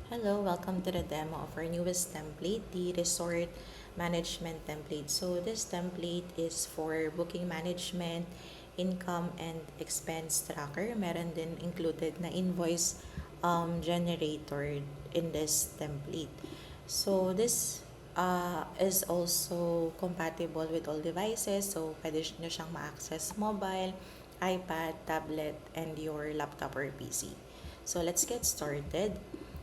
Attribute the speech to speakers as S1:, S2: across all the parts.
S1: Hello, welcome to the demo of our newest template, the resort management template. So this template is for booking management, income, and expense tracker. Meron din included na invoice generator in this template. So this is also compatible with all devices. So pwede nyo siyang ma-access mobile, iPad, tablet, and your laptop or PC. So let's get started.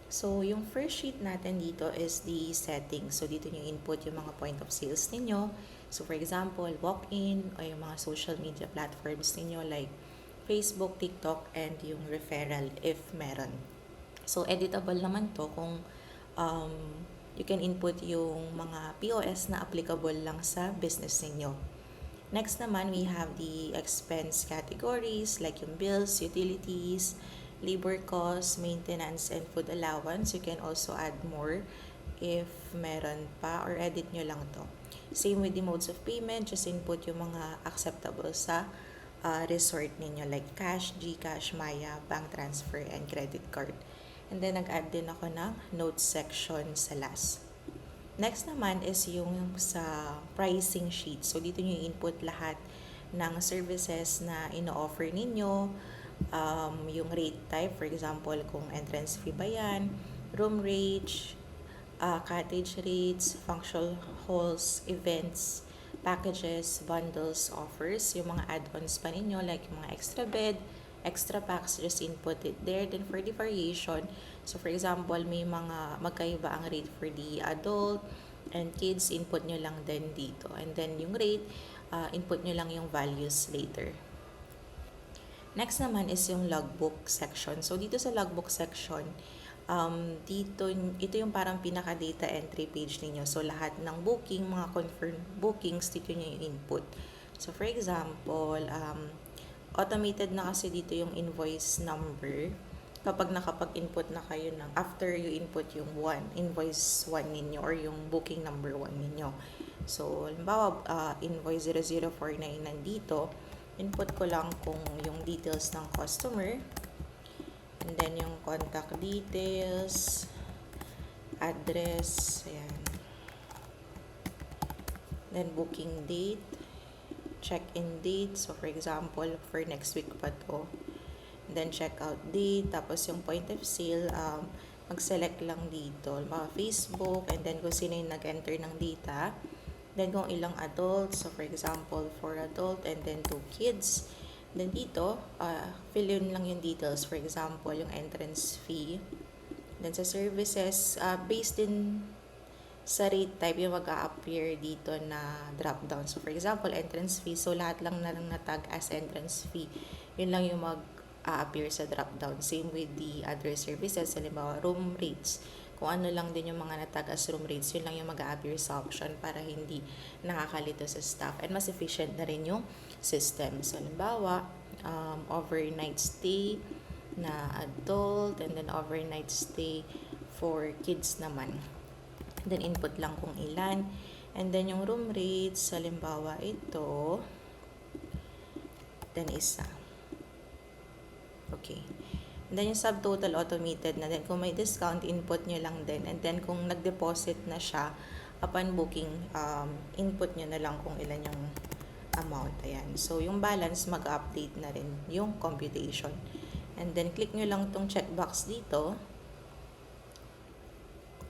S1: So, yung first sheet natin dito is the settings. So, dito nyo input yung mga point of sales ninyo. So, for example, walk-in o yung mga social media platforms ninyo like Facebook, TikTok, and yung referral if meron. So, editable naman to kung um, you can input yung mga POS na applicable lang sa business ninyo. Next naman, we have the expense categories like yung bills, utilities, labor costs, maintenance, and food allowance. You can also add more if meron pa or edit nyo lang to. Same with the modes of payment, just input yung mga acceptable sa resort ninyo like cash, GCash, Maya, bank transfer, and credit card. And then nag-add din ako ng notes section sa last. Next naman is yung sa pricing sheet. So dito nyo input lahat ng services na ino-offer ninyo, yung rate type, for example, kung entrance fee ba yan, room rate, cottage rates, functional halls, events, packages, bundles, offers, yung mga add-ons pa ninyo, like yung mga extra bed, extra packs, just input it there. Then for the variation, so for example, may mga magkaiba ang rate for the adult and kids, input nyo lang din dito. And then yung rate, input nyo lang yung values later. Next naman is yung logbook section. So, dito sa logbook section, ito yung parang pinaka-data entry page ninyo. So, lahat ng booking, mga confirmed bookings, dito nyo yung input. So, for example, automated na kasi dito yung invoice number kapag nakapag-input na kayo ng after you input yung invoice 1 ninyo or yung booking number 1 ninyo. So, halimbawa, invoice 0049 nandito, input ko lang kung yung details ng customer, and then yung contact details, address, ayan. Then booking date, check-in date, so for example, for next week pa to. Then check-out date, tapos yung point of sale, mag-select lang dito, mga Facebook, and then kung sino yung nag-enter ng data. Then kung ilang adults, so for example, 4 adult and then 2 kids. Then dito, fill in lang yung details. For example, yung entrance fee. Then sa services, based din sa rate type yung mag-a-appear dito na drop-down. So for example, entrance fee. So lahat lang na natag as entrance fee. Yun lang yung mag-a-appear sa drop-down. Same with the other services. Halimbawa, room rates. Kung ano lang din yung mga natag as room rates, yun lang yung mag-a-appear sa option para hindi nakakalito sa staff. And mas efficient na rin yung system. So, halimbawa, overnight stay na adult and then overnight stay for kids naman. Then, input lang kung ilan. And then, yung room rates, halimbawa ito, then isa. Okay. And then yung subtotal automated na din. Kung may discount, input nyo lang din. And then kung nag-deposit na siya, upon booking, input nyo na lang kung ilan yung amount. Ayan. So yung balance, mag-update na rin yung computation. And then click nyo lang tong checkbox dito.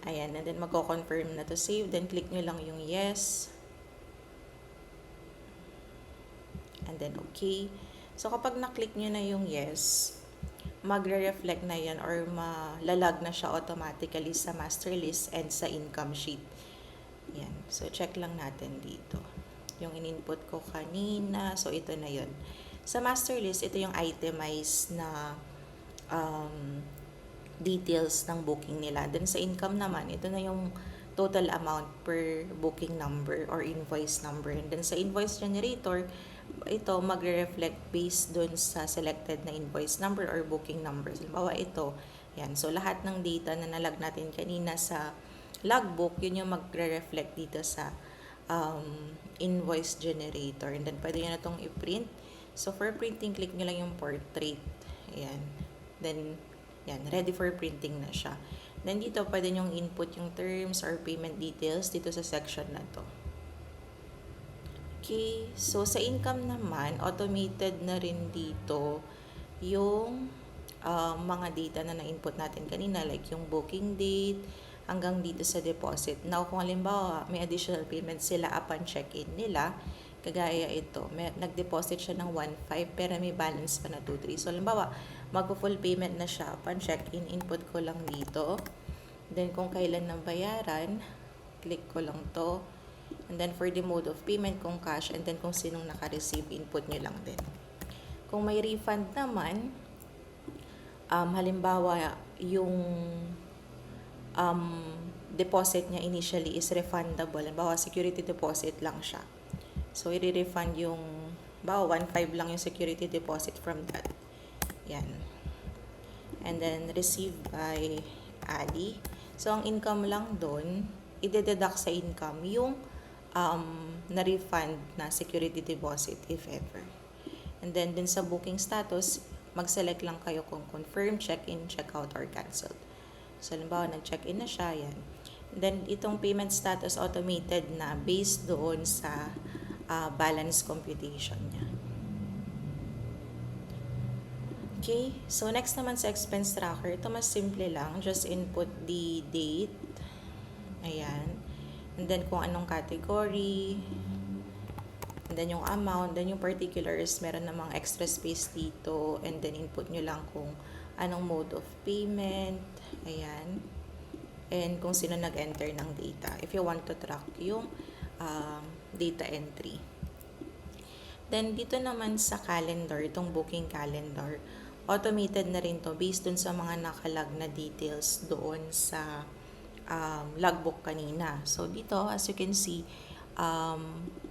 S1: Ayan. And then magko-confirm na to save. Then click nyo lang yung yes. And then okay. So kapag na-click nyo na yung yes, magre-reflect na yan or malalag na siya automatically sa master list and sa income sheet. Yan. So, check lang natin dito. Yung in-input ko kanina. So, ito na yun. Sa master list, ito yung itemized na details ng booking nila. Then, sa income naman, ito na yung total amount per booking number or invoice number. And then, sa invoice generator, ito magre-reflect based dun sa selected na invoice number or booking number. Halimbawa ito, yan. So, lahat ng data na nalag natin kanina sa logbook, yun yung magre-reflect dito sa invoice generator. And then, pwede nyo na itong i-print. So, for printing, click nyo lang yung portrait. Ayan. Then, yan, ready for printing na siya. Then dito, pwede nyong input yung terms or payment details dito sa section na to. Okay, so sa income naman, automated na rin dito yung mga data na na-input natin kanina, like yung booking date, hanggang dito sa deposit. Now, kung halimbawa, may additional payment sila upon check-in nila, kagaya ito, nag-deposit siya ng 1.5 pero may balance pa na 2.3. So, halimbawa, mag-full payment na siya upon check-in, input ko lang dito. Then, kung kailan na bayaran, click ko lang to. And then, for the mode of payment, kung cash, and then kung sinong naka-receive, input nyo lang din. Kung may refund naman, halimbawa, yung deposit niya initially is refundable. Halimbawa, security deposit lang siya. So, i-refund yung, bawa, 1.5 lang yung security deposit from that. Yan. And then, received by Ali. So, ang income lang doon, i-deduct sa income yung na-refund na security deposit, if ever. And then, dun sa booking status, mag-select lang kayo kung confirm, check-in, check-out, or cancelled. So, halimbawa, nag-check-in na siya, yan. And then, itong payment status automated na based doon sa balance computation niya. Okay, so next naman sa expense tracker, ito mas simple lang. Just input the date. Ayan. And then kung anong category. And then yung amount. Then yung particulars, meron namang extra space dito. And then input nyo lang kung anong mode of payment. Ayan. And kung sino nag-enter ng data. If you want to track yung data entry. Then dito naman sa calendar, itong booking calendar, automated na rin to based dun sa mga nakalag na details doon sa logbook kanina. So dito, as you can see,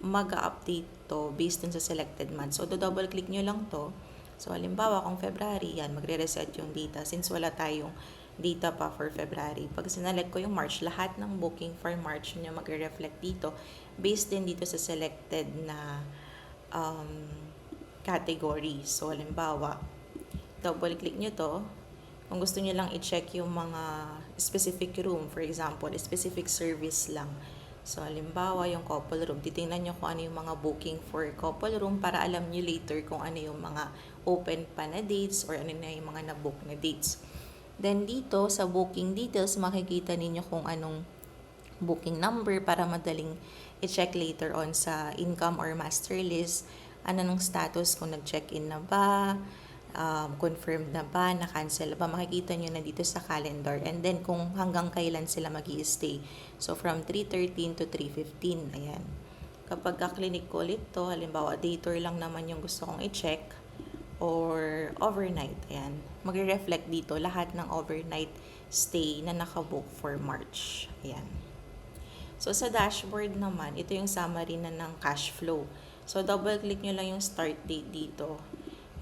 S1: mag-update to based dun sa selected month. So double click nyo lang to. So halimbawa kung February, yan, magre-reset yung data since wala tayong data pa for February. Pag sinelect ko yung March, lahat ng booking for March nyo magre-reflect dito based din dito sa selected na category. So halimbawa, double click nyo to. Kung gusto nyo lang i-check yung mga specific room, for example, specific service lang. So, halimbawa, yung couple room, titingnan nyo kung ano yung mga booking for couple room para alam nyo later kung ano yung mga open pa na dates or ano na yung mga na-book na dates. Then, dito sa booking details, makikita ninyo kung anong booking number para madaling i-check later on sa income or master list. Ano nung status, kung nag-check-in na ba, confirmed na ba, na-cancel ba, makikita nyo na dito sa calendar. And then, kung hanggang kailan sila mag-i-stay. So, from 3:13 to 3:15. Ayan. Kapag ka-clinic ko ulit to, halimbawa, day tour lang naman yung gusto kong i-check or overnight. Ayan. Magre-reflect dito lahat ng overnight stay na nakabook for March. Ayan. So, sa dashboard naman, ito yung summary na ng cash flow. So, double-click nyo lang yung start date dito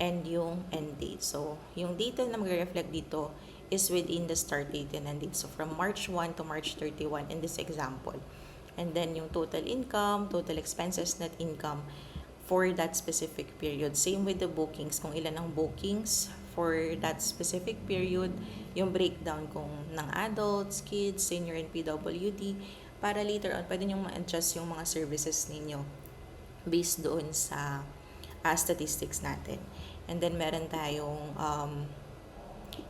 S1: and yung end date. So, yung data na mag-reflect dito is within the start date and end date. So, from March 1 to March 31 in this example. And then, yung total income, total expenses, net income for that specific period. Same with the bookings. Kung ilan ang bookings for that specific period, yung breakdown kung ng adults, kids, senior, and PWD, para later on, pwede nyo ma-adjust yung mga services ninyo based doon sa statistics natin. And then, meron tayong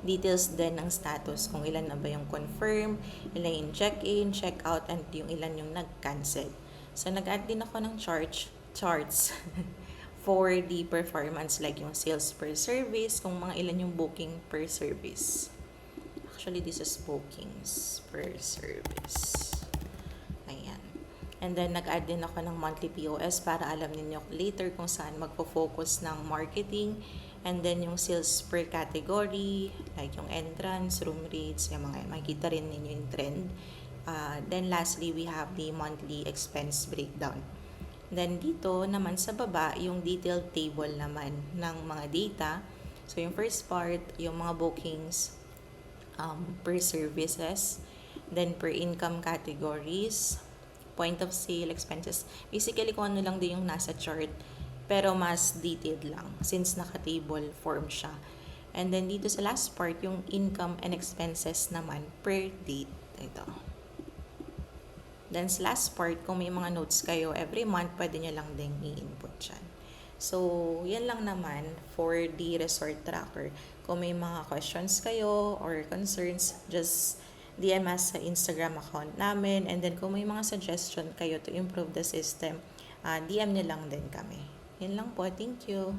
S1: details din ng status kung ilan na ba yung confirm, ilan yung check-in, check-out, and yung ilan yung nag-cancel. So, nag-add din ako ng charts for the performance like yung sales per service, kung mga ilan yung booking per service. Actually, this is bookings per service. Ayan. And then, nag-add din ako ng monthly POS para alam ninyo later kung saan magpo-focus ng marketing. And then, yung sales per category, like yung entrance, room rates, yung mga makikita rin ninyo yung trend. Then, lastly, we have the monthly expense breakdown. Then, dito naman sa baba, yung detailed table naman ng mga data. So, yung first part, yung mga bookings per services. Then, per income categories, point of sale, expenses. Basically, kung ano lang din yung nasa chart, pero mas detailed lang since naka-table form siya. And then dito sa last part, yung income and expenses naman per date. Ito. Then sa last part, kung may mga notes kayo every month, pwede nyo lang din i-input dyan. So, yan lang naman for the resort tracker. Kung may mga questions kayo or concerns, just DM us sa Instagram account namin. And then kung may mga suggestion kayo to improve the system, DM nyo lang din kami. Yan lang po. Thank you.